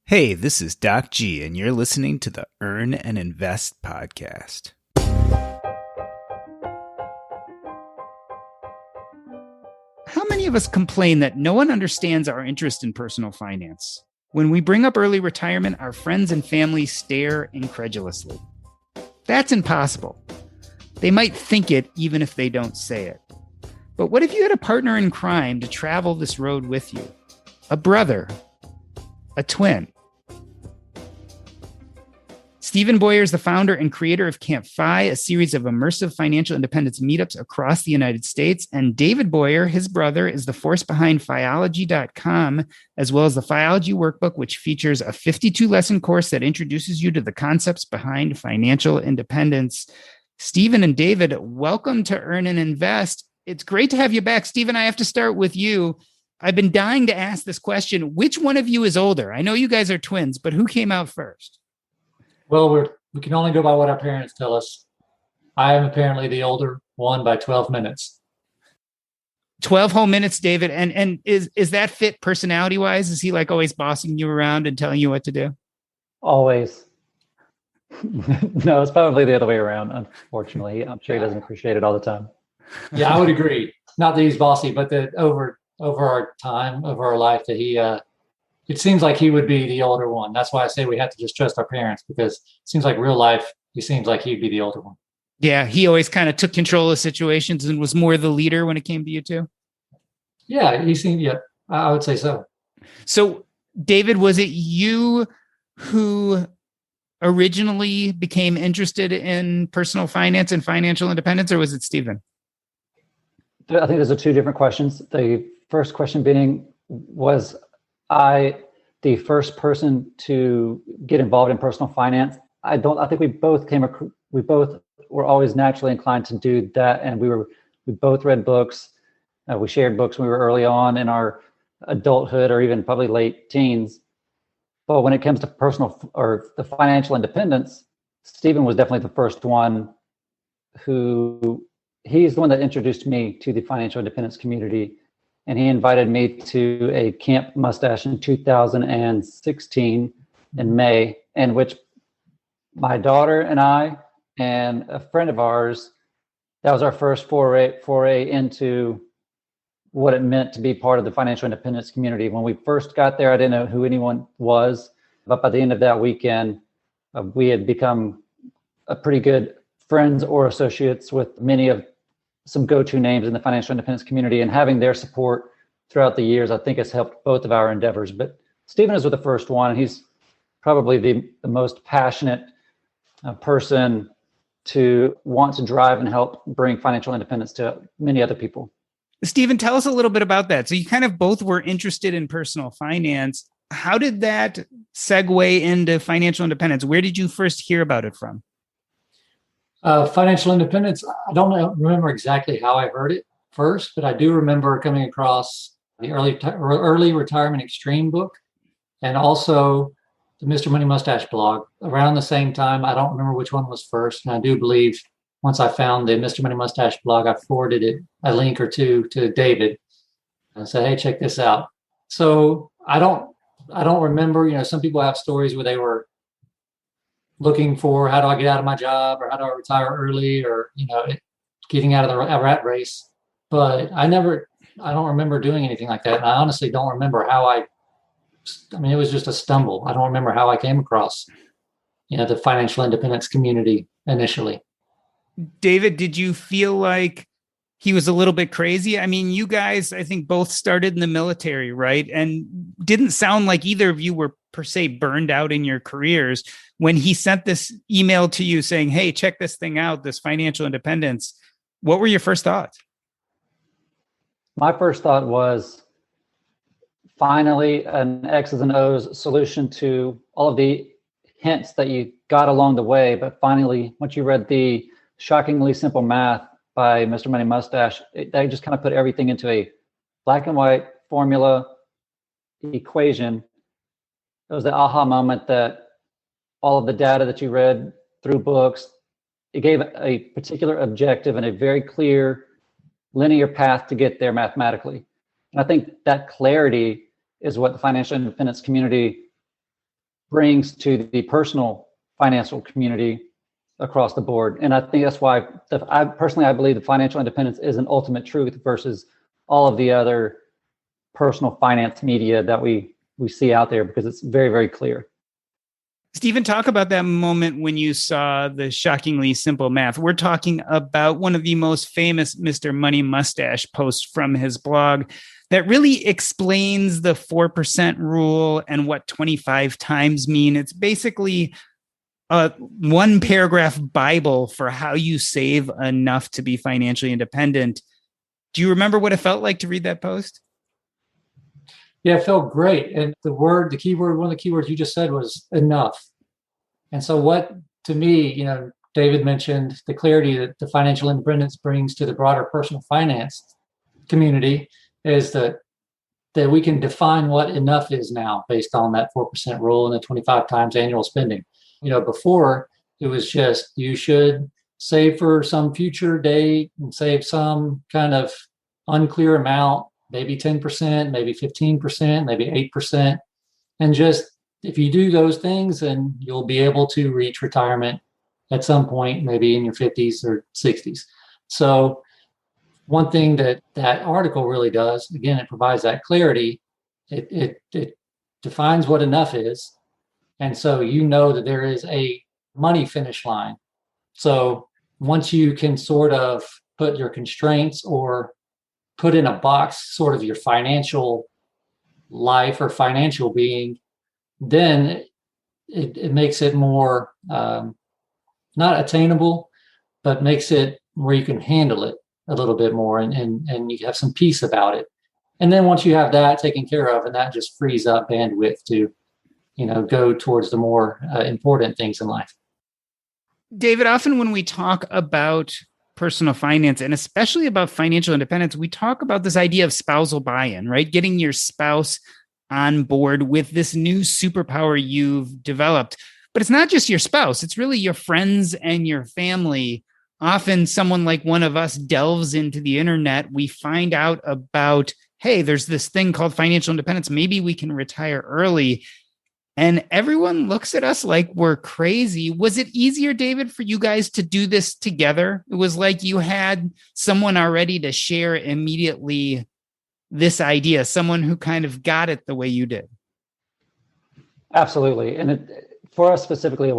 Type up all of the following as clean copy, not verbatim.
Hey, this is Doc G, and you're listening to the Earn and Invest podcast. How many of us complain that no one understands our interest in personal finance? When we bring up early retirement, our friends and family stare incredulously. That's impossible. They might think it even if they don't say it. But what if you had a partner in crime to travel this road with you? A brother, a twin. Stephen Baughier is the founder and creator of Camp Fi, a series of immersive financial independence meetups across the United States. And David Baughier, his brother, is the force behind Fiology.com, as well as the Fiology Workbook, which features a 52-lesson course that introduces you to the concepts behind financial independence. Stephen and David, welcome to Earn and Invest. It's great to have you back. Stephen, I have to start with you. I've been dying to ask this question. Which one of you is older? I know you guys are twins, but who came out first? Well, we can only go by what our parents tell us. I am apparently the older one by 12 minutes. 12 whole minutes, David. And is that fit personality-wise? Is he like always bossing you around and telling you what to do? Always. No, it's probably the other way around, unfortunately. I'm sure he doesn't appreciate it all the time. Yeah, I would agree. Not that he's bossy, but that over our time, over our life, that he it seems like he would be the older one. That's why I say we have to just trust our parents, because it seems like real life, he seems like he'd be the older one. Yeah, he always kind of took control of situations and was more the leader when it came to you two. Yeah, I would say so. So, David, was it you who originally became interested in personal finance and financial independence, or was it Stephen? I think those are two different questions. The first question being, was I the first person to get involved in personal finance? I think we both were always naturally inclined to do that, and we both read books. We shared books when we were early on in our adulthood, or even probably late teens. But when it comes to personal or the financial independence, Stephen was definitely the first one he's the one that introduced me to the financial independence community. And he invited me to a Camp Mustache in 2016 in May, in which my daughter and I and a friend of ours, that was our first foray into what it meant to be part of the financial independence community. When we first got there, I didn't know who anyone was, but by the end of that weekend, we had become a pretty good friends or associates with many of some go-to names in the financial independence community, and having their support throughout the years, I think, has helped both of our endeavors. But Stephen is the first one. He's probably the most passionate person to want to drive and help bring financial independence to many other people. Stephen, tell us a little bit about that. So you kind of both were interested in personal finance. How did that segue into financial independence? Where did you first hear about it from? Financial independence, I don't remember exactly how I heard it first, but I do remember coming across the early retirement extreme book, and also the Mr. Money Mustache blog around the same time. I don't remember which one was first. And I do believe once I found the Mr. Money Mustache blog, I forwarded a link or two to David and said, hey, check this out. So I don't remember, some people have stories where they were looking for, how do I get out of my job, or how do I retire early, or, getting out of the rat race. But I don't remember doing anything like that. And I honestly don't remember how it was just a stumble. I don't remember how I came across, the financial independence community initially. David, did you feel like he was a little bit crazy? I mean, you guys, I think, both started in the military, right? And didn't sound like either of you were per se burned out in your careers. When he sent this email to you saying, hey, check this thing out, this financial independence, what were your first thoughts? My first thought was finally an X's and O's solution to all of the hints that you got along the way. But finally, once you read the shockingly simple math by Mr. Money Mustache, they just kind of put everything into a black and white formula equation. It was the aha moment that all of the data that you read through books, it gave a particular objective and a very clear linear path to get there mathematically. And I think that clarity is what the financial independence community brings to the personal financial community across the board. And I think that's why I believe the financial independence is an ultimate truth versus all of the other personal finance media that we see out there, because it's very, very clear. Stephen, talk about that moment when you saw the shockingly simple math. We're talking about one of the most famous Mr. Money Mustache posts from his blog that really explains the 4% rule and what 25 times mean. It's basically a one paragraph Bible for how you save enough to be financially independent. Do you remember what it felt like to read that post? Yeah, it felt great. And one of the keywords you just said was enough. And so what, to me, David mentioned the clarity that the financial independence brings to the broader personal finance community is that we can define what enough is now based on that 4% rule and the 25 times annual spending. Before it was just, you should save for some future date and save some kind of unclear amount, maybe 10%, maybe 15%, maybe 8%. And just, if you do those things, then you'll be able to reach retirement at some point, maybe in your 50s or 60s. So one thing that article really does, again, it provides that clarity. It defines what enough is. And so that there is a money finish line. So once you can sort of put your constraints or put in a box sort of your financial life or financial being, then it makes it more not attainable, but makes it where you can handle it a little bit more and you have some peace about it. And then once you have that taken care of, and that just frees up bandwidth to go towards the more important things in life. David, often when we talk about personal finance and especially about financial independence, we talk about this idea of spousal buy-in, right? Getting your spouse on board with this new superpower you've developed. But it's not just your spouse, it's really your friends and your family. Often someone like one of us delves into the internet, we find out about, hey, there's this thing called financial independence. Maybe we can retire early. And everyone looks at us like we're crazy. Was it easier, David, for you guys to do this together? It was like you had someone already to share immediately this idea, someone who kind of got it the way you did. Absolutely. And for us specifically,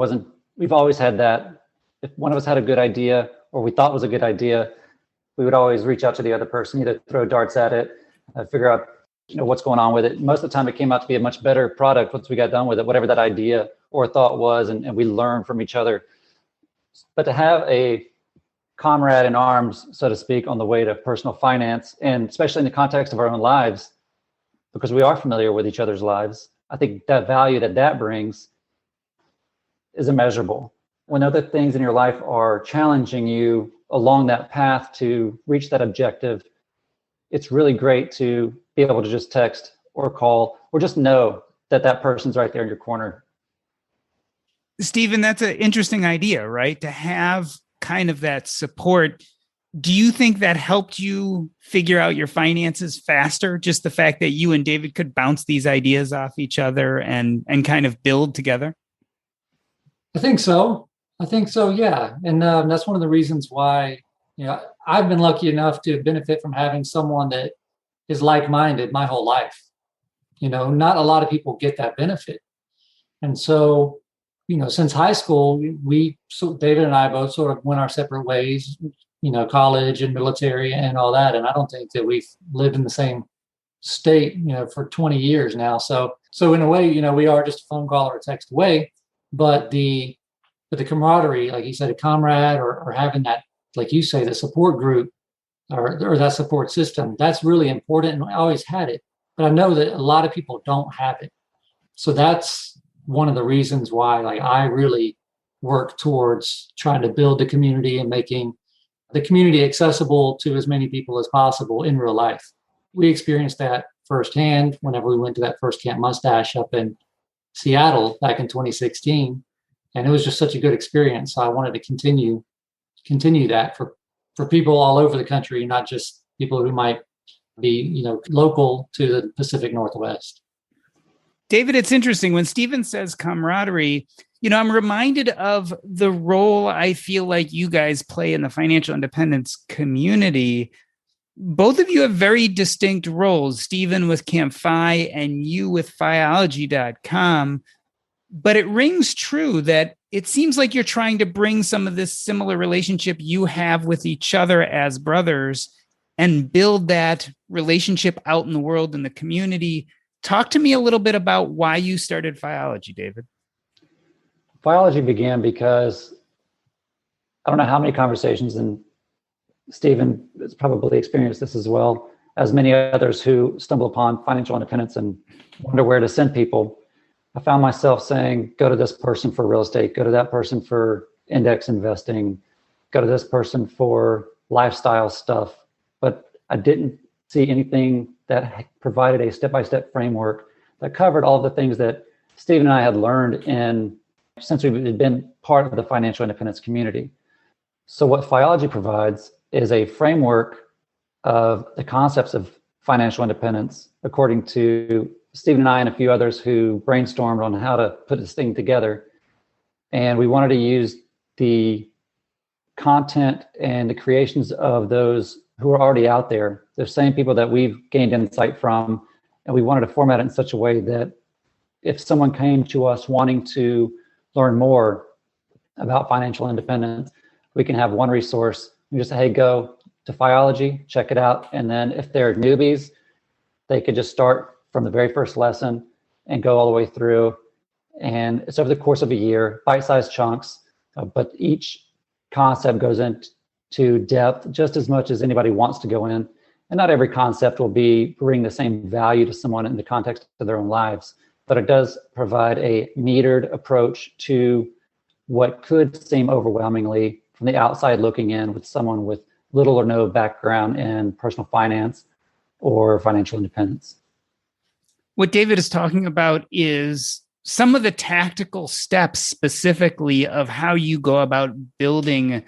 we've always had that. If one of us had a good idea or we thought was a good idea, we would always reach out to the other person, either throw darts at it, figure out what's going on with it. Most of the time it came out to be a much better product once we got done with it, whatever that idea or thought was, and we learned from each other. But to have a comrade in arms, so to speak, on the way to personal finance, and especially in the context of our own lives, because we are familiar with each other's lives, I think that value that brings is immeasurable. When other things in your life are challenging you along that path to reach that objective, it's really great to be able to just text or call or just know that person's right there in your corner. Stephen, that's an interesting idea, right? To have kind of that support. Do you think that helped you figure out your finances faster? Just the fact that you and David could bounce these ideas off each other and kind of build together? I think so. Yeah. And that's one of the reasons why, I've been lucky enough to benefit from having someone that is like-minded my whole life. Not a lot of people get that benefit. And so, since high school, David and I both sort of went our separate ways, college and military and all that. And I don't think that we've lived in the same state, for 20 years now. So in a way, we are just a phone call or a text away, but the camaraderie, like you said, a comrade or having that, like you say, the support group or that support system, that's really important. And I always had it, but I know that a lot of people don't have it. So that's one of the reasons why, I really work towards trying to build the community and making the community accessible to as many people as possible in real life. We experienced that firsthand whenever we went to that first Camp Mustache up in Seattle back in 2016. And it was just such a good experience. So I wanted to continue that for people all over the country, not just people who might be, local to the Pacific Northwest. David, it's interesting when Stephen says camaraderie, I'm reminded of the role I feel like you guys play in the financial independence community. Both of you have very distinct roles, Stephen with Camp Phi and you with Phiology.com. But it rings true that it seems like you're trying to bring some of this similar relationship you have with each other as brothers and build that relationship out in the world, in the community. Talk to me a little bit about why you started Phiology, David. Phiology began because I don't know how many conversations, and Stephen has probably experienced this as well, as many others who stumble upon financial independence and wonder where to send people. I found myself saying, go to this person for real estate, go to that person for index investing, go to this person for lifestyle stuff. But I didn't see anything that provided a step-by-step framework that covered all the things that Stephen and I had learned since we've been part of the financial independence community. So what Phiology provides is a framework of the concepts of financial independence, according to Stephen and I and a few others who brainstormed on how to put this thing together. And we wanted to use the content and the creations of those who are already out there, the same people that we've gained insight from. And we wanted to format it in such a way that if someone came to us wanting to learn more about financial independence, we can have one resource. We just say, hey, go to Phiology, check it out. And then if they're newbies, they could just start from the very first lesson and go all the way through. And it's over the course of a year, bite-sized chunks, but each concept goes into depth just as much as anybody wants to go in. And not every concept will bring the same value to someone in the context of their own lives, but it does provide a metered approach to what could seem overwhelmingly from the outside looking in with someone with little or no background in personal finance or financial independence. What David is talking about is some of the tactical steps specifically of how you go about building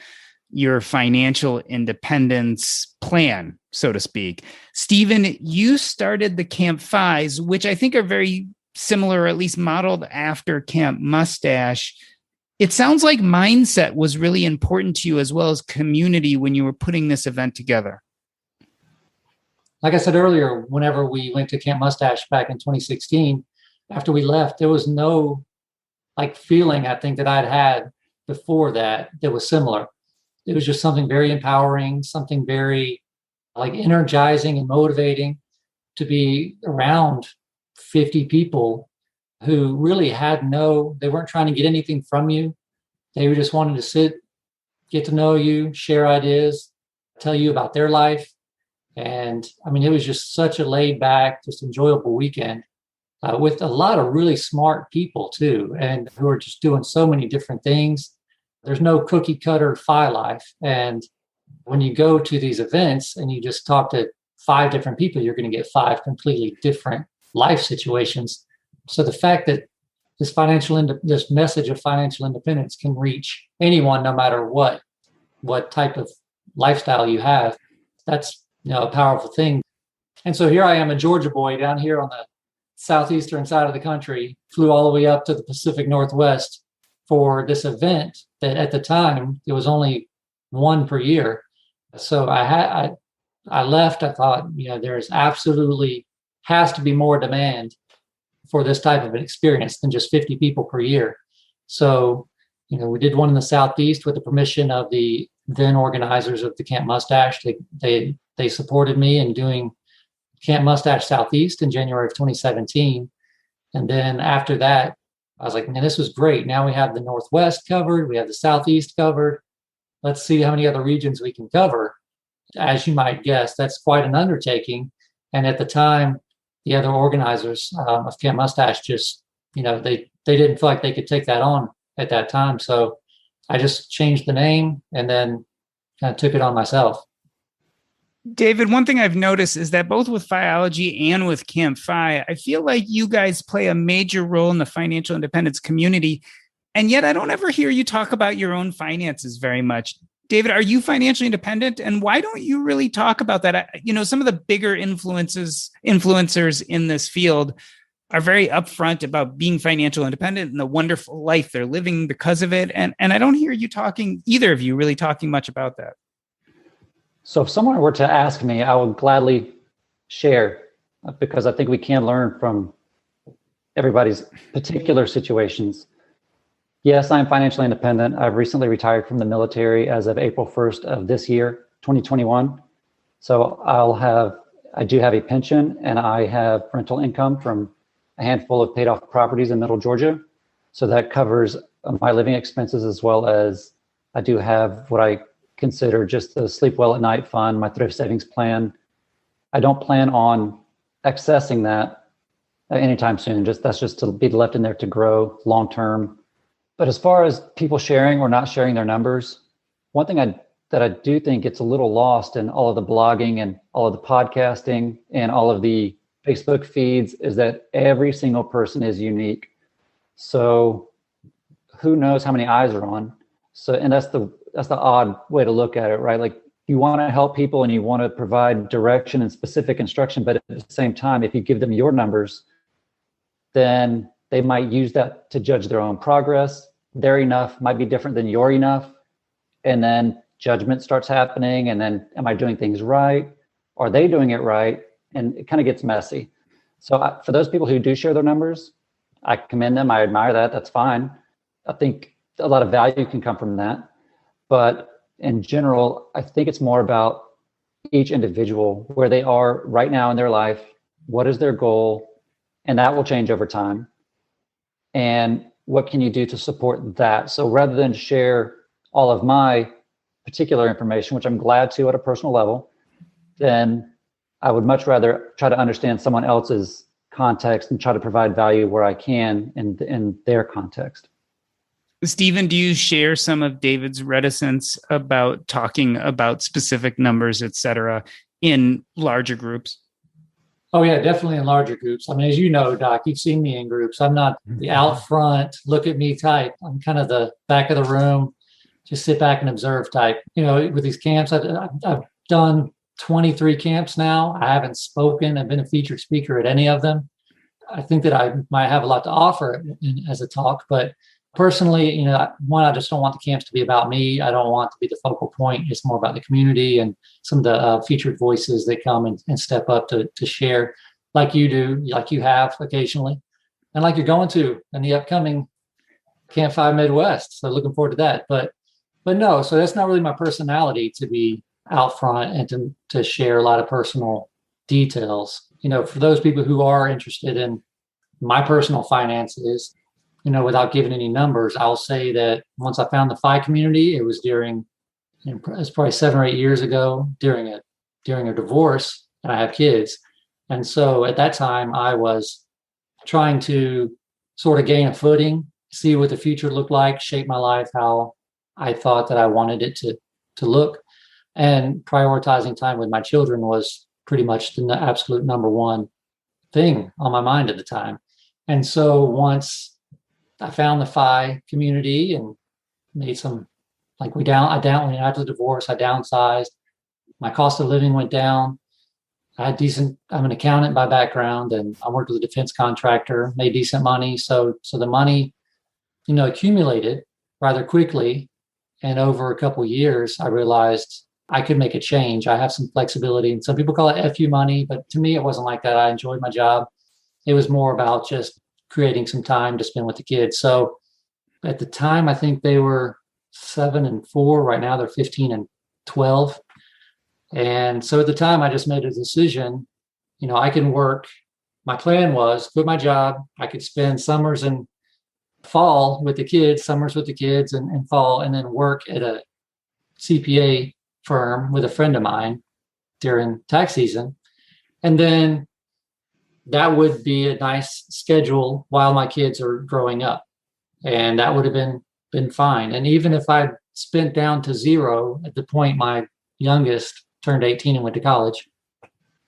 your financial independence plan, so to speak. Stephen, you started the Camp Phis, which I think are very similar, or at least modeled after Camp Mustache. It sounds like mindset was really important to you as well as community when you were putting this event together. Like I said earlier, whenever we went to Camp Mustache back in 2016, after we left, there was no feeling, I think, that I'd had before that was similar. It was just something very empowering, something very energizing and motivating to be around 50 people who really they weren't trying to get anything from you. They were just wanting to sit, get to know you, share ideas, tell you about their life. And it was just such a laid back, just enjoyable weekend with a lot of really smart people too, and who are just doing so many different things. There's no cookie cutter Phi life. And when you go to these events and you just talk to 5 different people, you're going to get 5 completely different life situations. So the fact that this message of financial independence can reach anyone, no matter what type of lifestyle you have, that's a powerful thing. And so here I am, a Georgia boy down here on the southeastern side of the country, flew all the way up to the Pacific Northwest for this event that at the time it was only one per year. So I left. I thought, there's absolutely has to be more demand for this type of an experience than just 50 people per year. So, we did one in the Southeast with the permission of the then organizers of the Camp Mustache. They supported me in doing Camp Mustache Southeast in January of 2017. And then after that, I was like, man, this was great. Now we have the Northwest covered. We have the Southeast covered. Let's see how many other regions we can cover. As you might guess, that's quite an undertaking. And at the time, the other organizers of Camp Mustache just, they didn't feel like they could take that on at that time. So I just changed the name and then kind of took it on myself. David, one thing I've noticed is that both with Phiology and with Camp Phi, I feel like you guys play a major role in the financial independence community. And yet I don't ever hear you talk about your own finances very much. David, are you financially independent? And why don't you really talk about that? Some of the bigger influencers in this field are very upfront about being financial independent and the wonderful life they're living because of it. And I don't hear you talking, either of you really talking much about that. So if someone were to ask me, I would gladly share, because I think we can learn from everybody's particular situations. Yes, I'm financially independent. I've recently retired from the military as of April 1st of this year, 2021. So I do have a pension, and I have rental income from a handful of paid off properties in Middle Georgia. So that covers my living expenses, as well as I do have what I consider just the sleep well at night fund, my thrift savings plan. I don't plan on accessing that anytime soon. That's just to be left in there to grow long term. But as far as people sharing or not sharing their numbers, one thing that I do think gets a little lost in all of the blogging and all of the podcasting and all of the Facebook feeds is that every single person is unique. So who knows how many eyes are on? So, and that's the odd way to look at it, right? Like, you want to help people and you want to provide direction and specific instruction, but at the same time, if you give them your numbers, then they might use that to judge their own progress. Their enough might be different than your enough. And then judgment starts happening. And then, am I doing things right? Are they doing it right? And it kind of gets messy. So for those people who do share their numbers, I commend them. I admire that. That's fine. I think a lot of value can come from that. But in general, I think it's more about each individual, where they are right now in their life. What is their goal? And that will change over time. And what can you do to support that? So rather than share all of my particular information, which I'm glad to at a personal level, then I would much rather try to understand someone else's context and try to provide value where I can in their context. Stephen, do you share some of David's reticence about talking about specific numbers, et cetera, in larger groups? Oh, yeah, definitely in larger groups. I mean, as you know, Doc, you've seen me in groups. I'm not the out front, look at me type. I'm kind of the back of the room, just sit back and observe type. You know, with these camps, I've done 23 camps now. I haven't spoken. I've been a featured speaker at any of them. I think that I might have a lot to offer as a talk, but personally, you know, one, I just don't want the camps to be about me. I don't want to be the focal point. It's more about the community and some of the featured voices that come and step up to share, like you do, like you have occasionally, and like you're going to in the upcoming Camp 5 Midwest. So looking forward to that. But no, so that's not really my personality to be out front and to share a lot of personal details. You know, for those people who are interested in my personal finances, you know, without giving any numbers, I'll say that once I found the FI community, it was during, you know, it's probably 7 or 8 years ago during a divorce, and I have kids. And so at that time, I was trying to sort of gain a footing, see what the future looked like, shape my life how I thought that I wanted it to look. And prioritizing time with my children was pretty much the absolute number one thing on my mind at the time. And so once I found the FI community and made some, like after the divorce, I downsized. My cost of living went down. I'm an accountant by background, and I worked with a defense contractor, made decent money. So the money, you know, accumulated rather quickly. And over a couple of years, I realized I could make a change. I have some flexibility, and some people call it FU money, but to me, it wasn't like that. I enjoyed my job. It was more about just creating some time to spend with the kids. So at the time, I think they were 7 and 4. Right now, they're 15 and 12. And so at the time, I just made a decision, you know, I can work. My plan was quit my job. I could spend summers and fall with the kids, summers with the kids and fall, and then work at a CPA firm with a friend of mine during tax season. And then that would be a nice schedule while my kids are growing up. And that would have been fine. And even if I spent down to zero at the point my youngest turned 18 and went to college,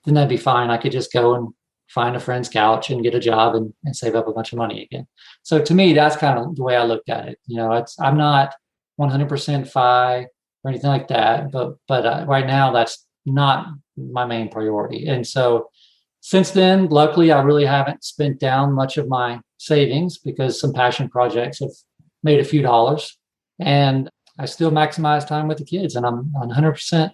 then that'd be fine. I could just go and find a friend's couch and get a job and save up a bunch of money again. So to me, that's kind of the way I looked at it. You know, I'm not 100% FI or anything like that, but right now that's not my main priority. And so Since then, luckily, I really haven't spent down much of my savings because some passion projects have made a few dollars. And I still maximize time with the kids, and I'm 100%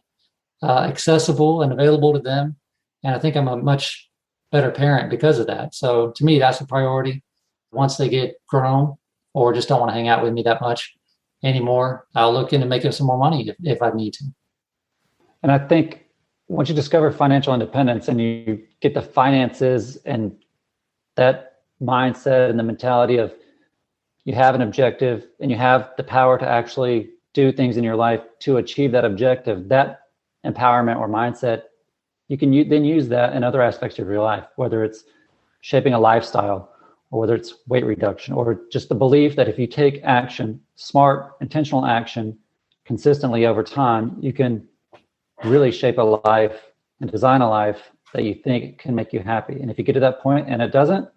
accessible and available to them. And I think I'm a much better parent because of that. So to me, that's a priority. Once they get grown or just don't want to hang out with me that much anymore, I'll look into making some more money if I need to. And I think once you discover financial independence and you get the finances and that mindset and the mentality of you have an objective and you have the power to actually do things in your life to achieve that objective, that empowerment or mindset, you can then use that in other aspects of your life, whether it's shaping a lifestyle or whether it's weight reduction, or just the belief that if you take action, smart, intentional action consistently over time, you can really shape a life and design a life that you think can make you happy. And if you get to that point and it doesn't,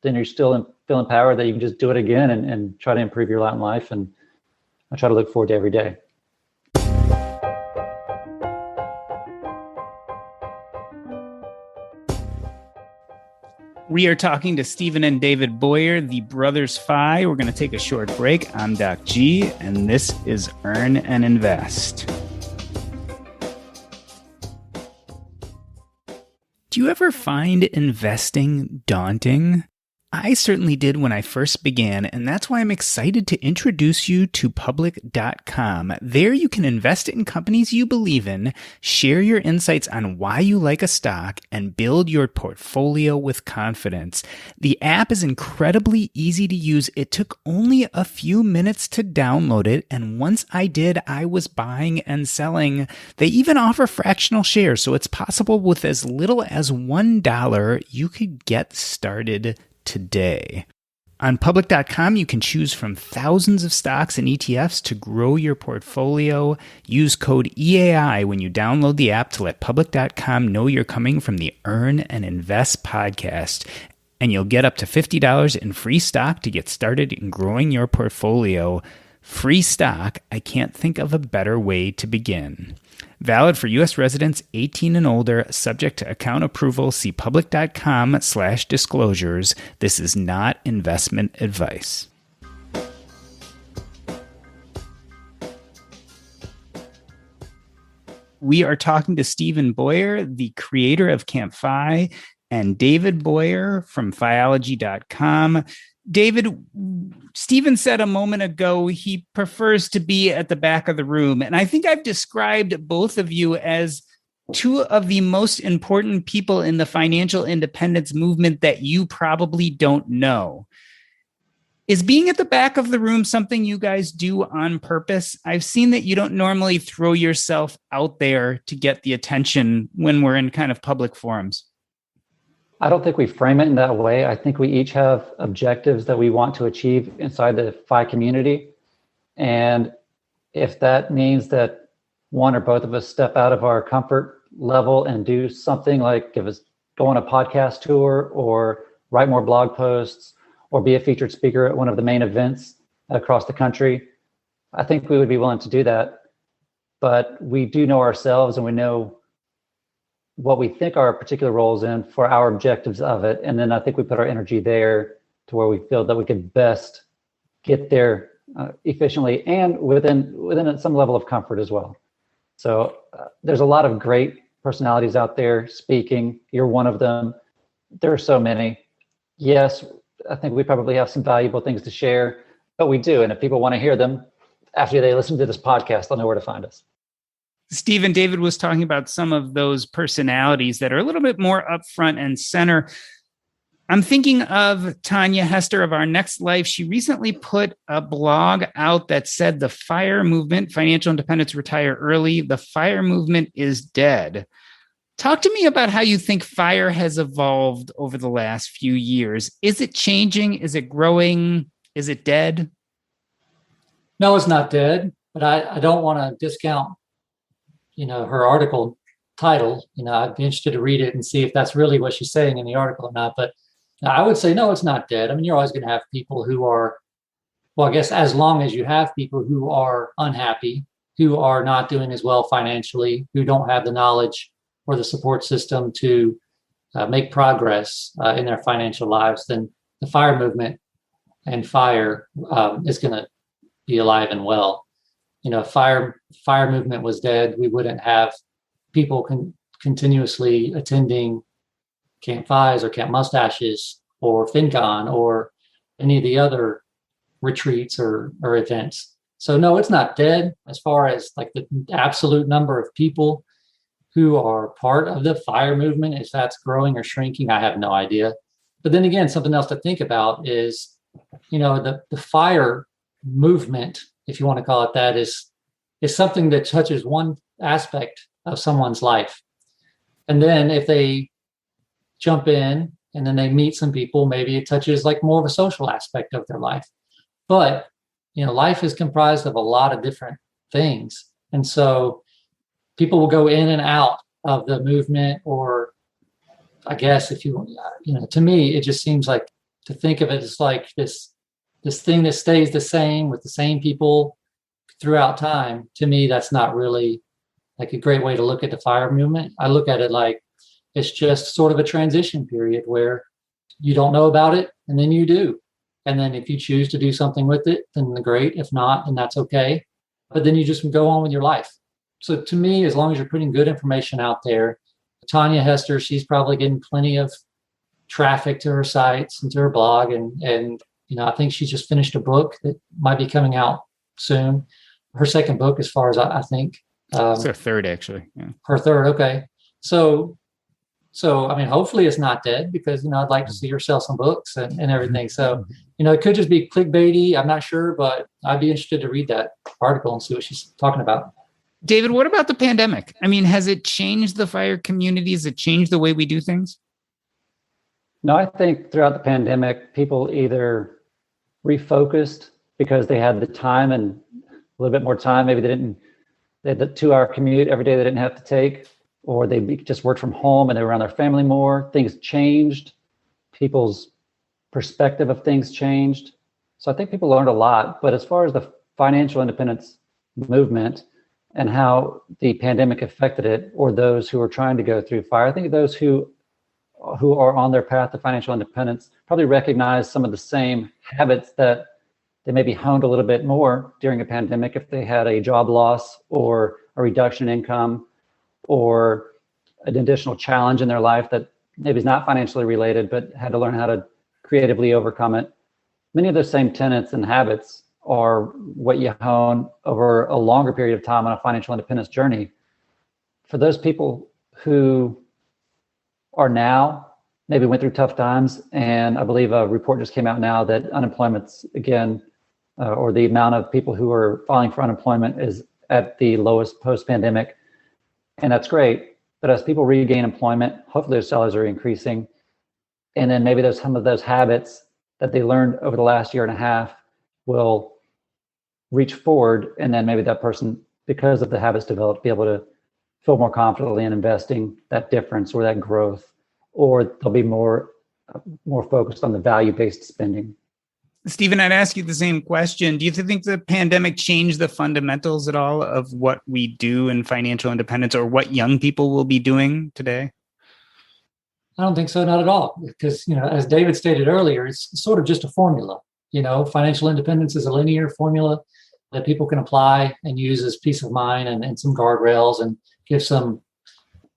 then you're still feel empowered that you can just do it again and try to improve your lot in life. And I try to look forward to every day. We are talking to Stephen and David Baughier, the Brothers Fi. We're going to take a short break. I'm Doc G, and this is Earn and Invest. Do you ever find investing daunting? I certainly did when I first began, and that's why I'm excited to introduce you to public.com. There you can invest in companies you believe in, share your insights on why you like a stock, and build your portfolio with confidence. The app is incredibly easy to use. It took only a few minutes to download it, and once I did, I was buying and selling. They even offer fractional shares, so it's possible with as little as $1 you could get started today. On public.com, you can choose from thousands of stocks and ETFs to grow your portfolio. Use code EAI when you download the app to let public.com know you're coming from the Earn and Invest podcast. And you'll get up to $50 in free stock to get started in growing your portfolio. Free stock, I can't think of a better way to begin. Valid for U.S. residents 18 and older, subject to account approval. See public.com/disclosures. This is not investment advice. We are talking to Stephen Baughier, the creator of Camp Fi, and David Baughier from Fiology.com. David, Stephen said a moment ago he prefers to be at the back of the room. And I think I've described both of you as two of the most important people in the financial independence movement that you probably don't know. Is being at the back of the room something you guys do on purpose? I've seen that you don't normally throw yourself out there to get the attention when we're in kind of public forums. I don't think we frame it in that way. I think we each have objectives that we want to achieve inside the Fi community. And if that means that one or both of us step out of our comfort level and do something like go on a podcast tour or write more blog posts or be a featured speaker at one of the main events across the country, I think we would be willing to do that. But we do know ourselves and we know what we think our particular roles in for our objectives of it. And then I think we put our energy there to where we feel that we can best get there efficiently and within some level of comfort as well. So there's a lot of great personalities out there speaking. You're one of them. There are so many. Yes, I think we probably have some valuable things to share, but we do. And if people want to hear them after they listen to this podcast, they'll know where to find us. Stephen, David was talking about some of those personalities that are a little bit more upfront and center. I'm thinking of Tanya Hester of Our Next Life. She recently put a blog out that said the FIRE movement, financial independence, retire early, the FIRE movement is dead. Talk to me about how you think FIRE has evolved over the last few years. Is it changing? Is it growing? Is it dead? No, it's not dead, but I don't want to discount her article title. I'd be interested to read it and see if that's really what she's saying in the article or not. But I would say, no, it's not dead. I mean, you're always going to have people who are, well, I guess as long as you have people who are unhappy, who are not doing as well financially, who don't have the knowledge or the support system to make progress in their financial lives, then the fire movement and fire is going to be alive and well. Fire movement was dead, we wouldn't have people continuously attending Camp Fives or Camp Mustaches or FinCon or any of the other retreats or events. So no, it's not dead. As far as like the absolute number of people who are part of the fire movement, if that's growing or shrinking, I have no idea. But then again, something else to think about is, the fire movement, if you want to call it that, is something that touches one aspect of someone's life. And then if they jump in and then they meet some people, maybe it touches like more of a social aspect of their life. But, life is comprised of a lot of different things. And so people will go in and out of the movement, or I guess if you to me, it just seems like to think of it as like this thing that stays the same with the same people throughout time. To me, that's not really like a great way to look at the fire movement. I look at it like it's just sort of a transition period where you don't know about it and then you do. And then if you choose to do something with it, then great. If not, then that's okay. But then you just go on with your life. So to me, as long as you're putting good information out there, Tanya Hester, she's probably getting plenty of traffic to her sites and to her blog. And I think she's just finished a book that might be coming out soon. Her second book, as far as I think. It's her third, actually. Yeah. Her third, okay. So I mean, hopefully it's not dead, because I'd like to see her sell some books and everything. So it could just be clickbaity. I'm not sure, but I'd be interested to read that article and see what she's talking about. David, what about the pandemic? I mean, has it changed the fire community? Has it changed the way we do things? No, I think throughout the pandemic, people either refocused because they had the time and a little bit more time. Maybe they had the 2-hour commute every day they didn't have to take, or they just worked from home and they were around their family more. Things changed. People's perspective of things changed. So I think people learned a lot. But as far as the financial independence movement and how the pandemic affected it, or those who are trying to go through fire, I think those who are on their path to financial independence probably recognize some of the same habits that they maybe honed a little bit more during a pandemic if they had a job loss or a reduction in income or an additional challenge in their life that maybe is not financially related, but had to learn how to creatively overcome it. Many of those same tenets and habits are what you hone over a longer period of time on a financial independence journey. For those people who are now, maybe went through tough times, and I believe a report just came out now that unemployment's again, or the amount of people who are filing for unemployment is at the lowest post-pandemic. And that's great. But as people regain employment, hopefully their salaries are increasing. And then maybe some of those habits that they learned over the last year and a half will reach forward. And then maybe that person, because of the habits developed, be able to feel more confidently in investing that difference or that growth, or they'll be more focused on the value-based spending. Stephen, I'd ask you the same question. Do you think the pandemic changed the fundamentals at all of what we do in financial independence, or what young people will be doing today? I don't think so, not at all. Because, as David stated earlier, it's sort of just a formula. Financial independence is a linear formula that people can apply and use as peace of mind and some guardrails, and give some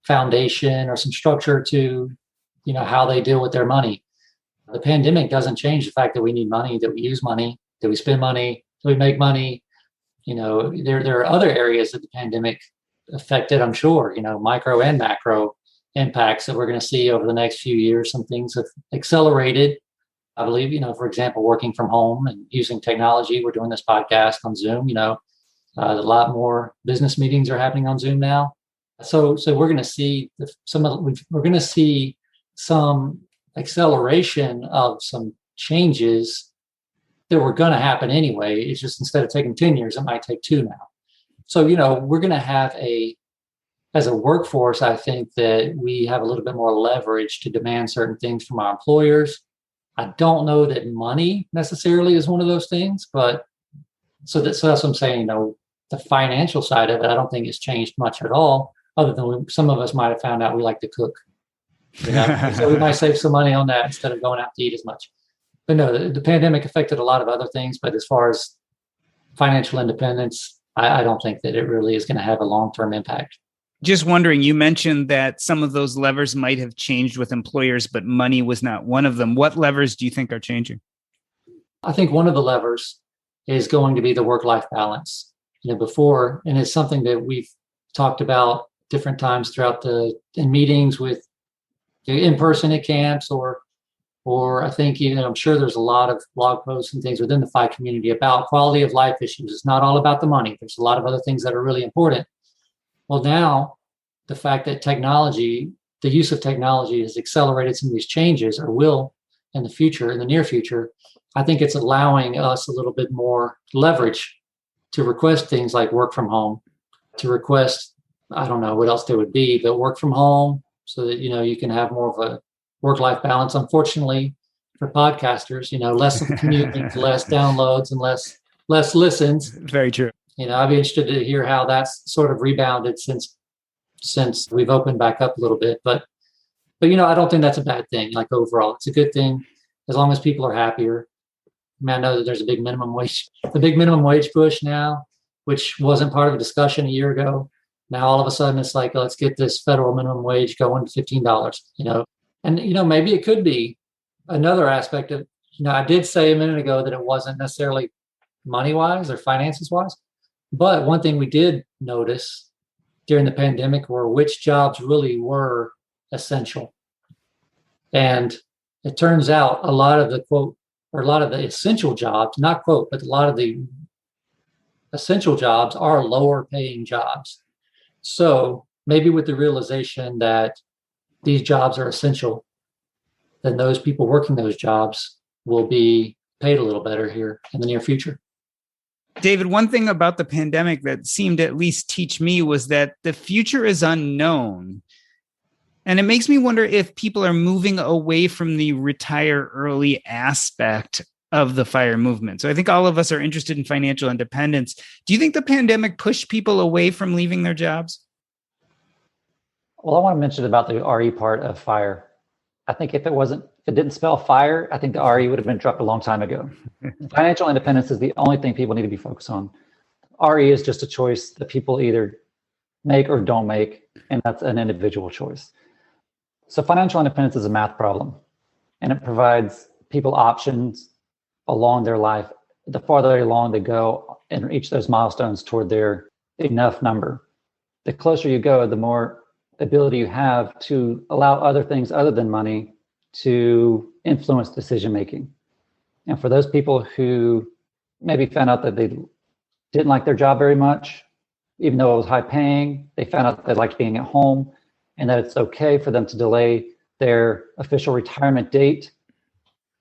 foundation or some structure to, how they deal with their money. The pandemic doesn't change the fact that we need money, that we use money, that we spend money, that we make money. There are other areas that the pandemic affected, I'm sure, micro and macro impacts that we're going to see over the next few years. Some things have accelerated. I believe, for example, working from home and using technology. We're doing this podcast on Zoom. A lot more business meetings are happening on Zoom now. So we're going to see some acceleration of some changes that were going to happen anyway. It's just, instead of taking 10 years, it might take 2 now. So, we're going to have as a workforce, I think that we have a little bit more leverage to demand certain things from our employers. I don't know that money necessarily is one of those things, but so that's what I'm saying. The financial side of it, I don't think it's changed much at all, other than some of us might have found out we like to cook. So we might save some money on that instead of going out to eat as much. But no, the pandemic affected a lot of other things. But as far as financial independence, I don't think that it really is going to have a long-term impact. Just wondering, you mentioned that some of those levers might have changed with employers, but money was not one of them. What levers do you think are changing? I think one of the levers is going to be the work-life balance. Before, and it's something that we've talked about different times throughout in meetings with in person at camps, or I think I'm sure there's a lot of blog posts and things within the FI community about quality of life issues. It's not all about the money. There's a lot of other things that are really important. Well, now the fact that the use of technology has accelerated some of these changes, or will in the near future, I think it's allowing us a little bit more leverage to request things like work from home, to request, I don't know what else there would be, but work from home so that, you can have more of a work-life balance. Unfortunately, for podcasters, less of commuting, less downloads, and less listens. Very true. I'd be interested to hear how that's sort of rebounded since we've opened back up a little bit. But I don't think that's a bad thing. Like overall, it's a good thing as long as people are happier. I know that there's the big minimum wage push now, which wasn't part of a discussion a year ago. Now all of a sudden it's like, let's get this federal minimum wage going to $15. And maybe it could be another aspect of. I did say a minute ago that it wasn't necessarily money wise or finances wise, but one thing we did notice during the pandemic were which jobs really were essential, and it turns out a lot of the essential jobs, not quote, but a lot of the essential jobs are lower paying jobs. So maybe with the realization that these jobs are essential, then those people working those jobs will be paid a little better here in the near future. David, one thing about the pandemic that seemed to at least teach me was that the future is unknown. And it makes me wonder if people are moving away from the retire early aspect of the FIRE movement. So I think all of us are interested in financial independence. Do you think the pandemic pushed people away from leaving their jobs? Well, I want to mention about the RE part of FIRE. I think if it didn't spell fire, I think the RE would have been dropped a long time ago. Financial independence is the only thing people need to be focused on. RE is just a choice that people either make or don't make, and that's an individual choice. So financial independence is a math problem, and it provides people options along their life. The farther along they go and reach those milestones toward their enough number, the closer you go, the more ability you have to allow other things other than money to influence decision making. And for those people who maybe found out that they didn't like their job very much, even though it was high paying, they found out they liked being at home, and that it's okay for them to delay their official retirement date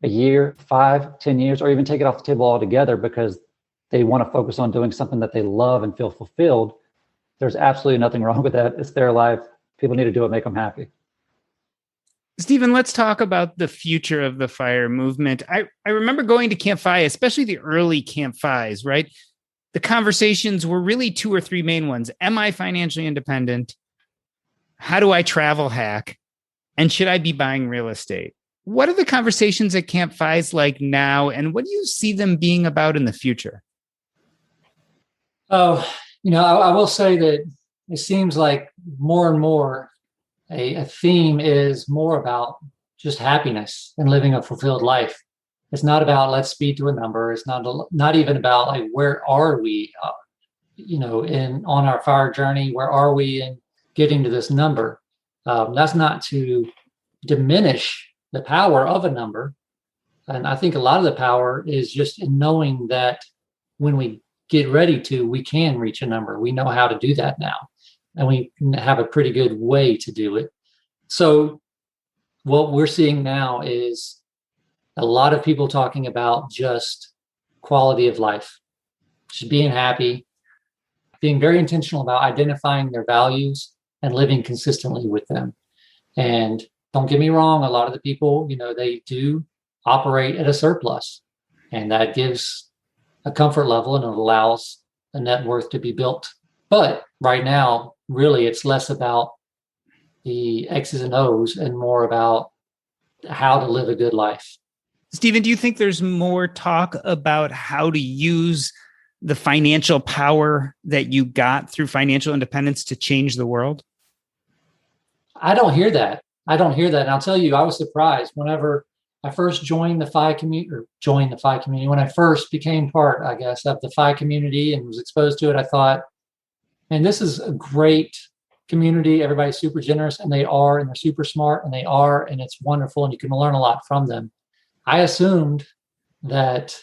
a year, 5, 10 years, or even take it off the table altogether because they want to focus on doing something that they love and feel fulfilled. There's absolutely nothing wrong with that. It's their life. People need to do it, make them happy. Stephen, let's talk about the future of the FIRE movement. I remember going to Camp FI, especially the early Camp FIs, right? The conversations were really 2 or 3 main ones. Am I financially independent? How do I travel hack? And should I be buying real estate? What are the conversations at Camp FIs like now? And what do you see them being about in the future? Oh, I will say that it seems like more and more a theme is more about just happiness and living a fulfilled life. It's not about let's speed to a number. It's not even about like where are we, on our FIRE journey. Where are we in getting to this number? That's not to diminish the power of a number, and I think a lot of the power is just in knowing that when we get ready to, we can reach a number. We know how to do that now, and we have a pretty good way to do it. So what we're seeing now is a lot of people talking about just quality of life, just being happy, being very intentional about identifying their values and living consistently with them. And don't get me wrong, a lot of the people, they do operate at a surplus, and that gives a comfort level and it allows a net worth to be built. But right now, really, it's less about the X's and O's and more about how to live a good life. Stephen, do you think there's more talk about how to use the financial power that you got through financial independence to change the world? I don't hear that. And I'll tell you, I was surprised whenever I first joined the FI community, when I first became part, I guess, of the FI community and was exposed to it, I thought, man, this is a great community. Everybody's super generous, and they're super smart, and and it's wonderful, and you can learn a lot from them. I assumed that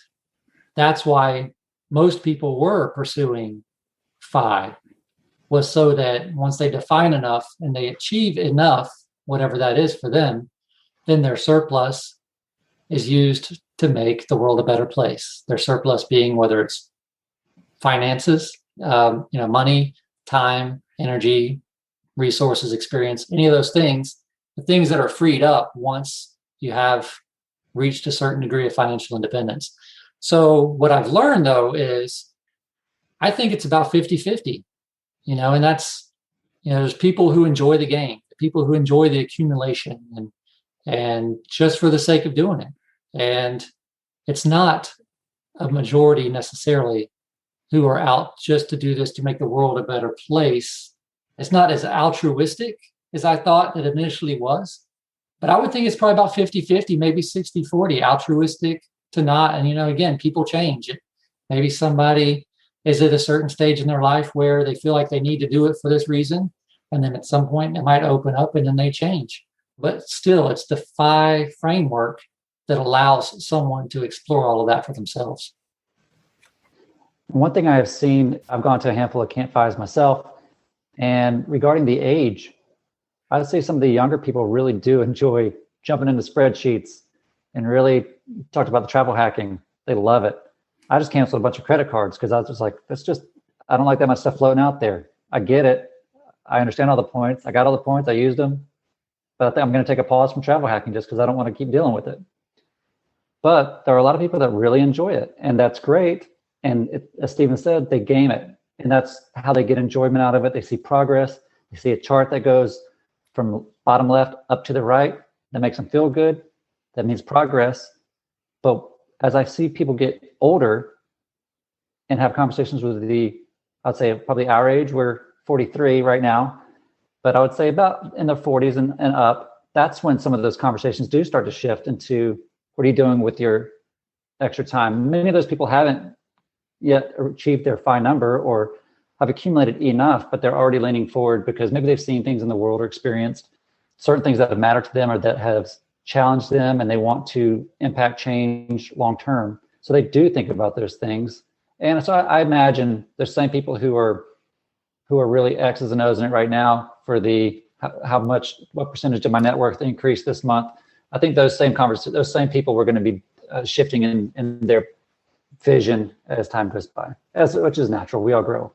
that's why most people were pursuing FI, was so that once they define enough and they achieve enough, whatever that is for them, then their surplus is used to make the world a better place. Their surplus being whether it's finances, money, time, energy, resources, experience, any of those things, the things that are freed up once you have reached a certain degree of financial independence. So what I've learned, though, is I think it's about 50-50, and that's, there's people who enjoy the game, people who enjoy the accumulation and just for the sake of doing it. And it's not a majority necessarily who are out just to do this to make the world a better place. It's not as altruistic as I thought it initially was, but I would think it's probably about 50-50, maybe 60-40, altruistic to not. And, again, people change. Maybe somebody is at a certain stage in their life where they feel like they need to do it for this reason. And then at some point it might open up and then they change. But still, it's the FI framework that allows someone to explore all of that for themselves. One thing I have seen, I've gone to a handful of Camp FIs myself, and regarding the age, I would say some of the younger people really do enjoy jumping into spreadsheets and really talked about the travel hacking. They love it. I just canceled a bunch of credit cards because I was just like, I don't like that much stuff floating out there. I get it. I understand all the points. I got all the points. I used them. But I think I'm going to take a pause from travel hacking just because I don't want to keep dealing with it. But there are a lot of people that really enjoy it, and that's great. And as Stephen said, they game it, and that's how they get enjoyment out of it. They see progress. They see a chart that goes from bottom left up to the right. That makes them feel good. That means progress. But as I see people get older and have conversations with I'd say probably our age, we're 43 right now, but I would say about in the 40s and up, that's when some of those conversations do start to shift into, what are you doing with your extra time? Many of those people haven't yet achieved their FI number or have accumulated enough, but they're already leaning forward because maybe they've seen things in the world or experienced certain things that have mattered to them or that have challenged them, and they want to impact change long term. So they do think about those things. And so I imagine there's some people who are really X's and O's in it right now for what percentage of my net worth increased this month. I think those same people were going to be shifting in their vision as time goes by, which is natural. We all grow.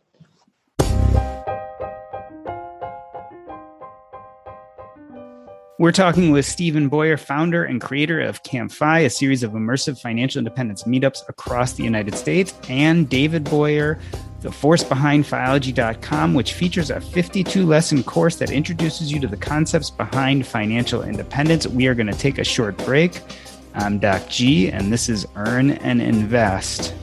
We're talking with Stephen Baughier, founder and creator of Camp FI, a series of immersive financial independence meetups across the United States, and David Baughier, the force behind Fiology.com, which features a 52-lesson course that introduces you to the concepts behind financial independence. We are going to take a short break. I'm Doc G, and this is Earn and Invest.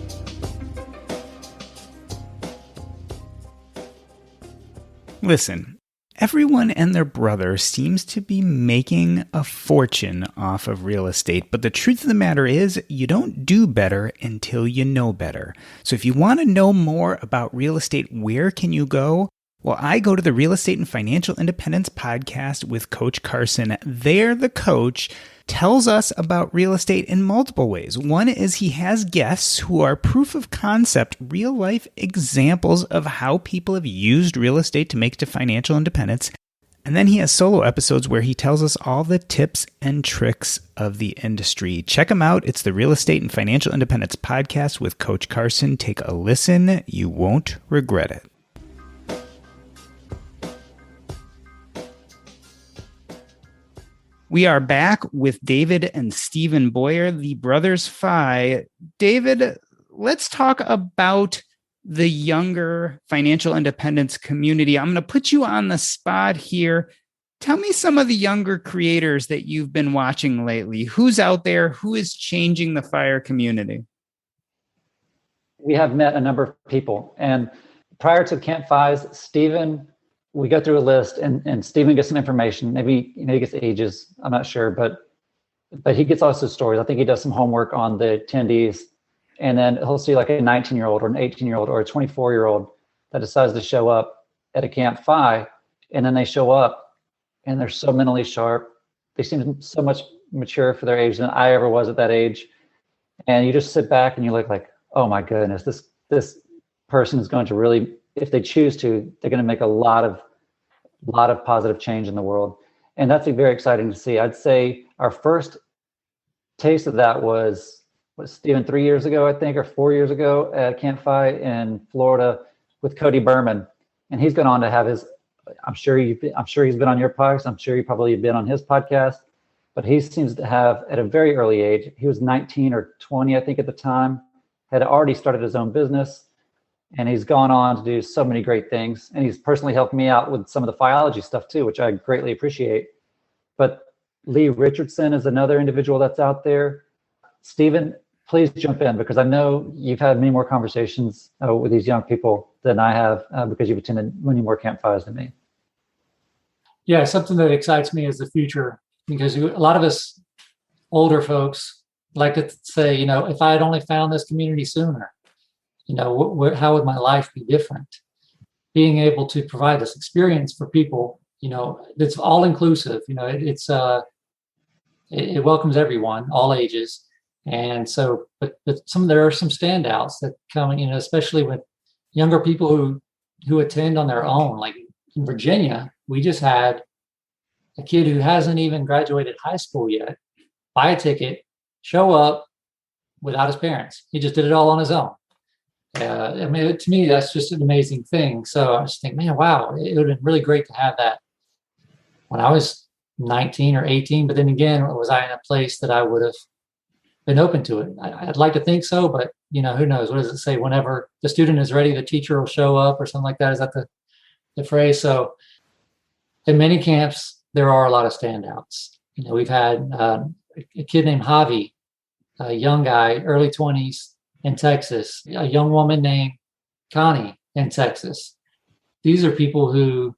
Listen. Everyone and their brother seems to be making a fortune off of real estate, but the truth of the matter is you don't do better until you know better. So if you want to know more about real estate, where can you go? Well, I go to the Real Estate and Financial Independence podcast with Coach Carson. There, the coach tells us about real estate in multiple ways. One is he has guests who are proof of concept, real life examples of how people have used real estate to make it to financial independence. And then he has solo episodes where he tells us all the tips and tricks of the industry. Check him out. It's the Real Estate and Financial Independence podcast with Coach Carson. Take a listen. You won't regret it. We are back with David and Stephen Baughier, the Brothers FI. David, let's talk about the younger financial independence community. I'm going to put you on the spot here. Tell me some of the younger creators that you've been watching lately. Who's out there? Who is changing the fire community? We have met a number of people. And prior to Camp Fives, Stephen, we go through a list and Stephen gets some information. Maybe he gets ages. I'm not sure, but he gets also stories. I think he does some homework on the attendees. And then he'll see like a 19-year-old or an 18-year-old or a 24-year-old that decides to show up at a Camp Fi. And then they show up and they're so mentally sharp. They seem so much mature for their age than I ever was at that age. And you just sit back and you look like, oh my goodness, this person is going to really, if they choose to, they're going to make a lot of positive change in the world. And that's very exciting to see. I'd say our first taste of that was Stephen 3 years ago, I think, or 4 years ago at Camp Fi in Florida with Cody Berman. And he's gone on to have his, I'm sure he's been on your podcast. I'm sure you probably been on his podcast, but he seems to have at a very early age, he was 19 or 20, I think at the time, had already started his own business. And he's gone on to do so many great things. And he's personally helped me out with some of the biology stuff too, which I greatly appreciate. But Lee Richardson is another individual that's out there. Stephen, please jump in, because I know you've had many more conversations with these young people than I have because you've attended many more Camp Fives than me. Yeah, something that excites me is the future, because a lot of us older folks like to say, if I had only found this community sooner, how would my life be different? Being able to provide this experience for people, it's all inclusive. It welcomes everyone, all ages. And so, but there are some standouts that come, especially with younger people who attend on their own. Like in Virginia, we just had a kid who hasn't even graduated high school yet buy a ticket, show up without his parents. He just did it all on his own. To me, that's just an amazing thing. So I just think, man, wow, it would have been really great to have that when I was 19 or 18. But then again, was I in a place that I would have been open to it? I'd like to think so, but who knows? What does it say? Whenever the student is ready, the teacher will show up, or something like that. Is that the phrase? So in many camps, there are a lot of standouts. We've had a kid named Javi, a young guy, early 20s in Texas, a young woman named Connie in Texas. These are people who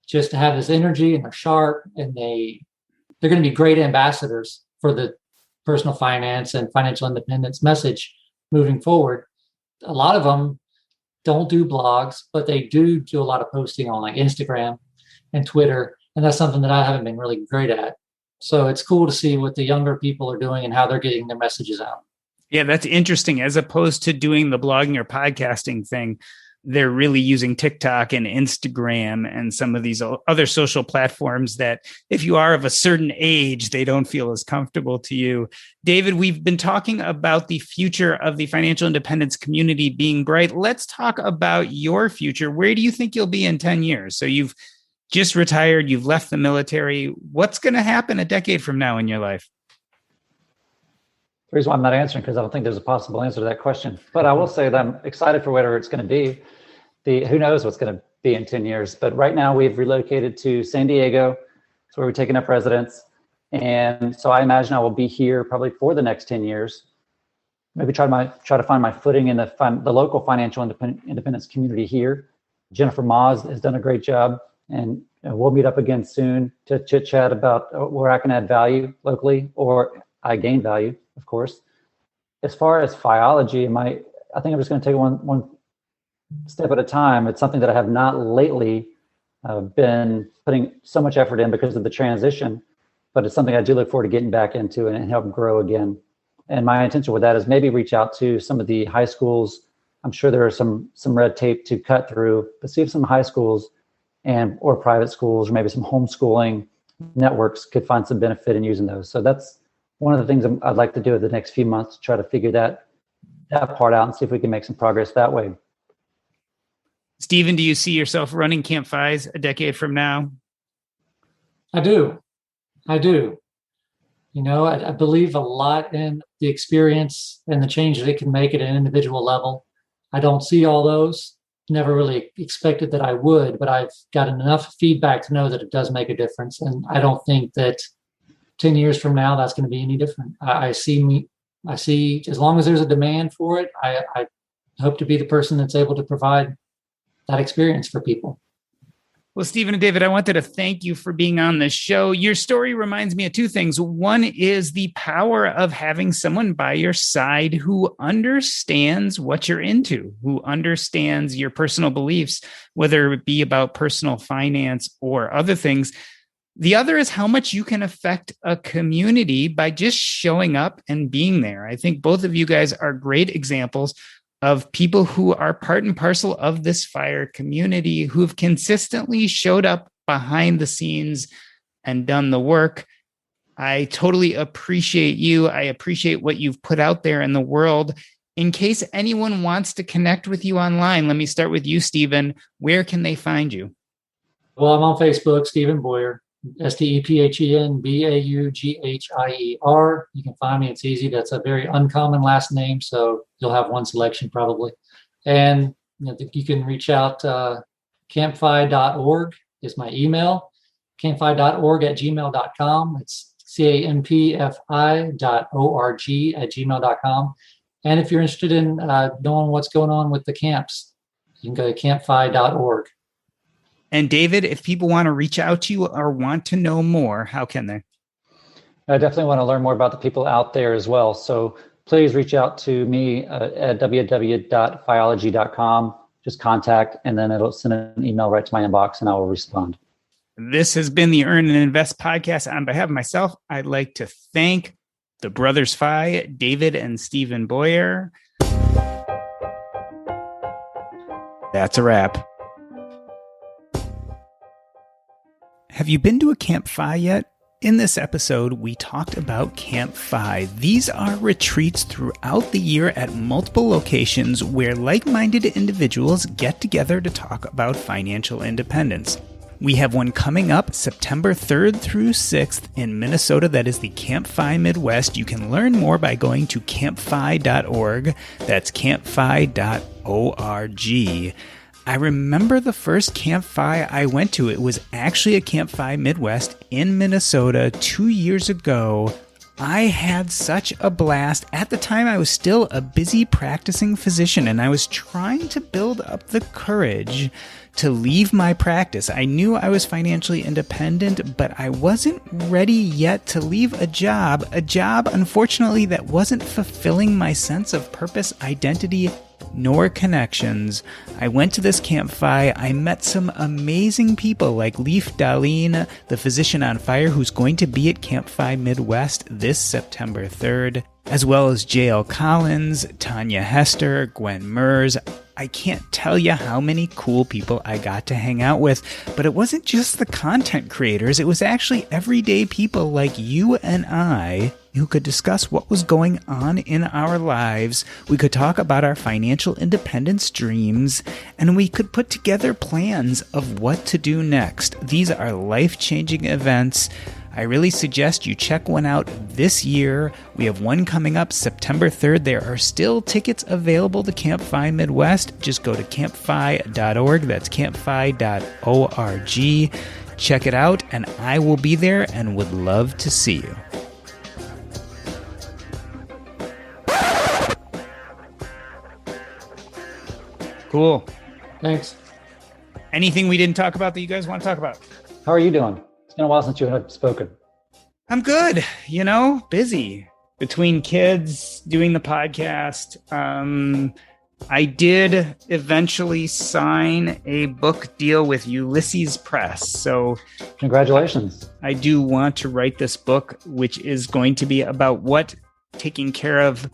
just have this energy and they're sharp, and they're going to be great ambassadors for the personal finance and financial independence message moving forward. A lot of them don't do blogs, but they do a lot of posting on like Instagram and Twitter. And that's something that I haven't been really great at. So it's cool to see what the younger people are doing and how they're getting their messages out. Yeah, that's interesting. As opposed to doing the blogging or podcasting thing, they're really using TikTok and Instagram and some of these other social platforms that if you are of a certain age, they don't feel as comfortable to you. David, we've been talking about the future of the financial independence community being bright. Let's talk about your future. Where do you think you'll be in 10 years? So you've just retired, you've left the military. What's going to happen a decade from now in your life? The reason why I'm not answering, because I don't think there's a possible answer to that question. But I will say that I'm excited for whatever it's going to be. Who knows what's going to be in 10 years. But right now we've relocated to San Diego. That's where we're taking up residence. And so I imagine I will be here probably for the next 10 years. Maybe try to find my footing in the local financial independence community here. Jennifer Moz has done a great job. And we'll meet up again soon to chit chat about where I can add value locally, or I gain value, of course. As far as phiology, I think I'm just going to take one step at a time. It's something that I have not lately been putting so much effort in because of the transition, but it's something I do look forward to getting back into and help grow again. And my intention with that is maybe reach out to some of the high schools. I'm sure there are some red tape to cut through, but see if some high schools or private schools, or maybe some homeschooling networks could find some benefit in using those. So that's one of the things I'd like to do in the next few months, to try to figure that part out and see if we can make some progress that way. Stephen, do you see yourself running Camp Fives a decade from now? I do. I believe a lot in the experience and the change that it can make at an individual level. I don't see all those, never really expected that I would, but I've gotten enough feedback to know that it does make a difference. And I don't think that 10 years from now, that's going to be any different. I see as long as there's a demand for it, I hope to be the person that's able to provide that experience for people. Well, Stephen and David, I wanted to thank you for being on the show. Your story reminds me of two things. One is the power of having someone by your side who understands what you're into, who understands your personal beliefs, whether it be about personal finance or other things. The other is how much you can affect a community by just showing up and being there. I think both of you guys are great examples of people who are part and parcel of this FIRE community, who've consistently showed up behind the scenes and done the work. I totally appreciate you. I appreciate what you've put out there in the world. In case anyone wants to connect with you online, let me start with you, Stephen. Where can they find you? Well, I'm on Facebook, Stephen Baughier, StephenBaughier. You can find me. It's easy. That's a very uncommon last name, so you'll have one selection probably. And you can reach out. campfi.org is my email. campfi.org@gmail.com. It's campfi.org@gmail.com. And if you're interested in knowing what's going on with the camps, you can go to campfi.org. And David, if people want to reach out to you or want to know more, how can they? I definitely want to learn more about the people out there as well. So please reach out to me at www.phiology.com. Just contact, and then it'll send an email right to my inbox, and I will respond. This has been the Earn and Invest podcast. On behalf of myself, I'd like to thank the Brothers Phi, David and Stephen Baughier. That's a wrap. Have you been to a Camp Phi yet? In this episode, we talked about Camp Phi. These are retreats throughout the year at multiple locations where like-minded individuals get together to talk about financial independence. We have one coming up September 3rd through 6th in Minnesota. That is the Camp Phi Midwest. You can learn more by going to campfi.org. That's campfi.org. I remember the first Camp Phi I went to. It was actually a Camp Phi Midwest in Minnesota 2 years ago. I had such a blast. At the time, I was still a busy practicing physician, and I was trying to build up the courage to leave my practice. I knew I was financially independent, but I wasn't ready yet to leave a job, unfortunately, that wasn't fulfilling my sense of purpose, identity, nor connections. I went to this Camp Phi. I met some amazing people like Leif Dahlin, the physician on fire, who's going to be at Camp Phi Midwest this September 3rd, as well as J.L. Collins, Tanya Hester, Gwen Mers. I can't tell you how many cool people I got to hang out with, but it wasn't just the content creators. It was actually everyday people like you and I who could discuss what was going on in our lives. We could talk about our financial independence dreams, and we could put together plans of what to do next. These are life-changing events. I really suggest you check one out this year. We have one coming up September 3rd. There are still tickets available to Camp Phi Midwest. Just go to campfi.org. That's campfi.org. Check it out, and I will be there and would love to see you. Cool. Thanks. Anything we didn't talk about that you guys want to talk about? How are you doing? It's been a while since you have spoken. I'm good. Busy between kids, doing the podcast. I did eventually sign a book deal with Ulysses Press. So congratulations. I do want to write this book, which is going to be about what taking care of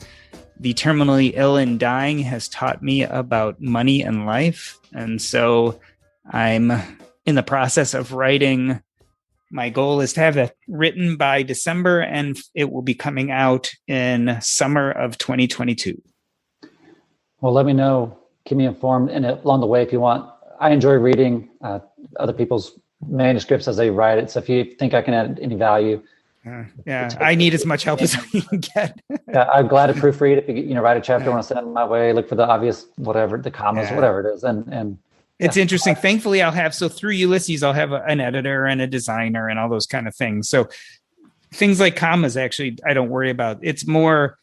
the terminally ill and dying has taught me about money and life. And so I'm in the process of writing. My goal is to have it written by December, and it will be coming out in summer of 2022. Well, let me know. Keep me informed. And along the way, if you want, I enjoy reading other people's manuscripts as they write it. So if you think I can add any value, Yeah, I need as much help as I can get. Yeah, I'm glad to proofread. If you write a chapter, want to send it my way, look for the obvious, whatever, the commas, whatever it is. And it's interesting. Thankfully, through Ulysses, I'll have an editor and a designer and all those kind of things. So things like commas, actually, I don't worry about. It's more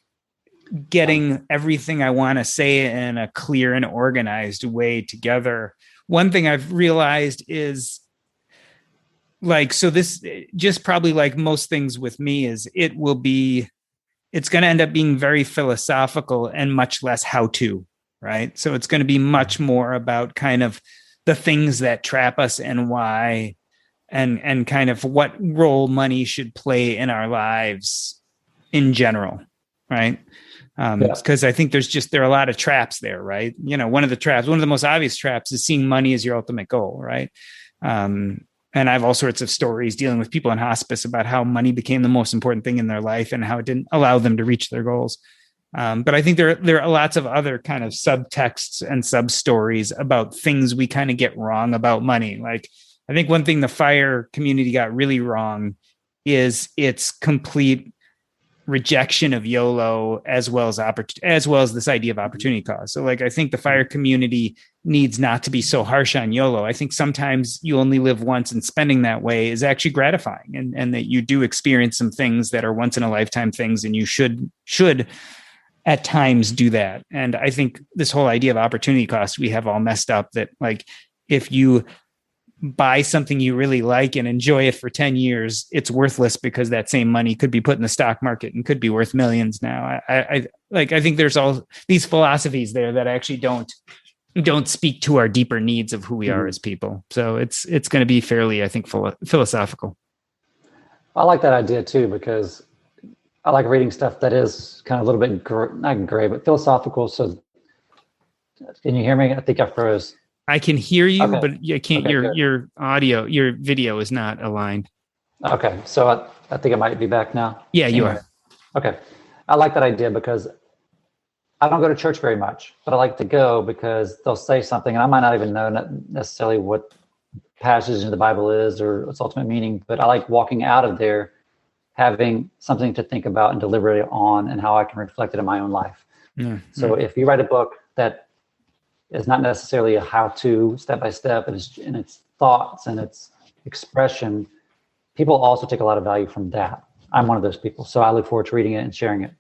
getting everything I want to say in a clear and organized way together. One thing I've realized is, this just probably like most things with me is it's going to end up being very philosophical and much less how to, right? So it's going to be much more about kind of the things that trap us and why, and kind of what role money should play in our lives in general, right? Because I think there are a lot of traps there, right? One of the most obvious traps is seeing money as your ultimate goal, right? And I have all sorts of stories dealing with people in hospice about how money became the most important thing in their life and how it didn't allow them to reach their goals. But I think there are lots of other kind of subtexts and sub stories about things we kind of get wrong about money. Like, I think one thing the FIRE community got really wrong is its complete rejection of YOLO as well as this idea of opportunity cost. So I think the FIRE community needs not to be so harsh on YOLO. I think sometimes you only live once, and spending that way is actually gratifying, and that you do experience some things that are once in a lifetime things, and you should at times do that. And I think this whole idea of opportunity cost, we have all messed up, that if you buy something you really like and enjoy it for 10 years, it's worthless because that same money could be put in the stock market and could be worth millions now. I think there's all these philosophies there that actually don't speak to our deeper needs of who we are as people. So it's going to be fairly, I think, philosophical. I like that idea too, because I like reading stuff that is kind of a little bit not gray, but philosophical. So can you hear me? I think I froze. I can hear you, okay. But you can't. Okay, your audio, your video is not aligned. Okay, so I think I might be back now. Yeah, you are. Okay, I like that idea because I don't go to church very much, but I like to go because they'll say something, and I might not even know necessarily what passage in the Bible is or its ultimate meaning, but I like walking out of there having something to think about and deliberate on, and how I can reflect it in my own life. So if you write a book that is not necessarily a how-to step-by-step, and its thoughts and its expression, people also take a lot of value from that. I'm one of those people. So I look forward to reading it and sharing it.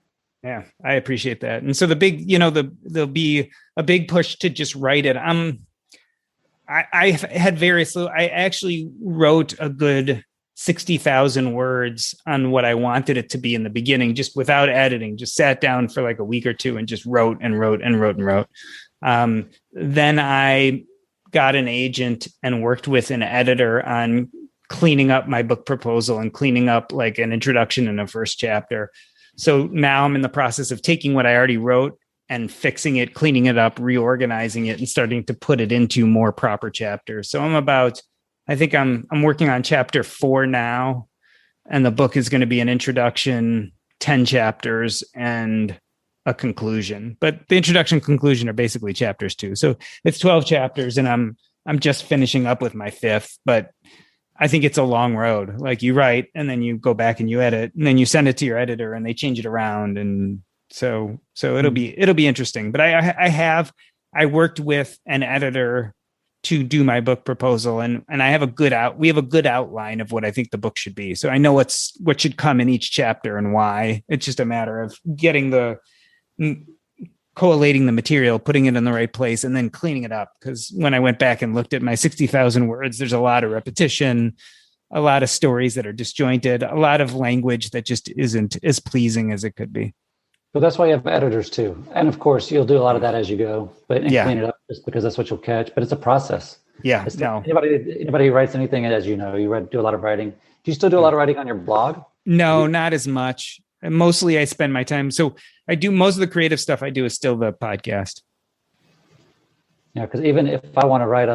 Yeah, I appreciate that. And so there'll be a big push to just write it. I actually wrote a good 60,000 words on what I wanted it to be in the beginning, just without editing, just sat down for a week or two and just wrote. Then I got an agent and worked with an editor on cleaning up my book proposal and cleaning up an introduction and a first chapter. So now I'm in the process of taking what I already wrote and fixing it, cleaning it up, reorganizing it, and starting to put it into more proper chapters. So I'm working on chapter 4 now, and the book is going to be an introduction, 10 chapters, and a conclusion. But the introduction and conclusion are basically chapters 2. So it's 12 chapters, and I'm just finishing up with my 5th, but I think it's a long road. You write, and then you go back and you edit, and then you send it to your editor and they change it around. And so it'll be interesting. But I worked with an editor to do my book proposal, and we have a good outline of what I think the book should be. So I know what should come in each chapter and why. It's just a matter of collating the material, putting it in the right place, and then cleaning it up. Because when I went back and looked at my 60,000 words, there's a lot of repetition, a lot of stories that are disjointed, a lot of language that just isn't as pleasing as it could be. But that's why you have editors too. And of course, you'll do a lot of that as you go, but clean it up just because that's what you'll catch. But it's a process. Yeah. Anybody who writes anything, as you know, do a lot of writing. Do you still do a lot of writing on your blog? No, not as much. Mostly I spend my time. So I do most of the creative stuff I do is still the podcast. Yeah. Because even if I want to write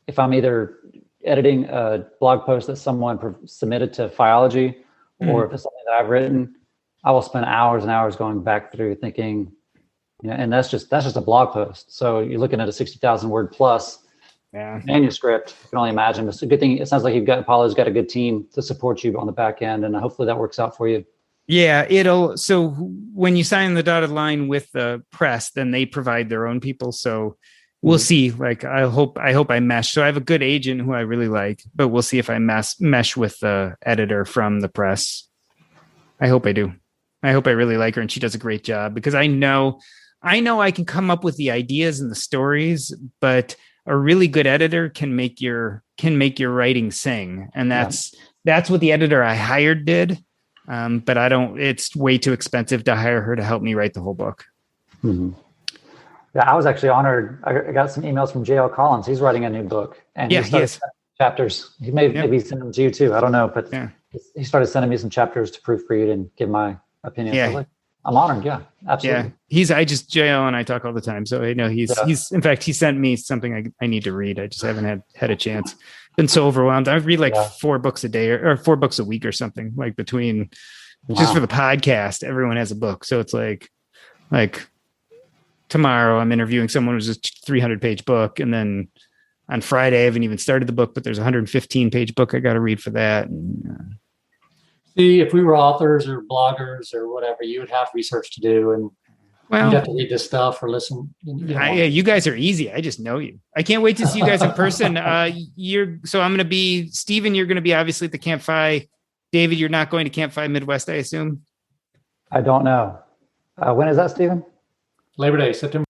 if I'm either editing a blog post that someone submitted to Phiology, or if it's something that I've written, I will spend hours and hours going back through thinking, and that's just a blog post. So you're looking at a 60,000 word plus, Yeah. manuscript. I can only imagine. It's a good thing. It sounds like Apollo's got a good team to support you on the back end, and hopefully that works out for you. Yeah, so when you sign the dotted line with the press, then they provide their own people. So we'll see. Like, I hope I mesh. So I have a good agent who I really like, but we'll see if I mesh with the editor from the press. I hope I do. I hope I really like her and she does a great job, because I know I can come up with the ideas and the stories, but a really good editor can make your writing sing. And that's what the editor I hired did. But it's way too expensive to hire her to help me write the whole book. Mm-hmm. Yeah, I was actually honored. I got some emails from J.L. Collins. He's writing a new book, and he started chapters. He maybe send them to you too. I don't know, but he started sending me some chapters to proofread and give my opinion. Yeah. So I was like, I'm honored. Yeah, absolutely. Yeah, JL and I talk all the time. So I know he's in fact, he sent me something I need to read. I just haven't had a chance. Been so overwhelmed. I read like 4 books a day or 4 books a week or something, like between just for the podcast. Everyone has a book. So it's like tomorrow I'm interviewing someone who's a 300-page book. And then on Friday, I haven't even started the book, but there's a 115-page book I got to read for that. And, See, if we were authors or bloggers or whatever, you would have research to do, and you'd have to read this stuff or listen. You guys are easy. I just know you. I can't wait to see you guys in person. So I'm going to be Stephen. You're going to be obviously at the Camp Fi. David, you're not going to Camp Fi Midwest, I assume. I don't know. When is that, Stephen? Labor Day, September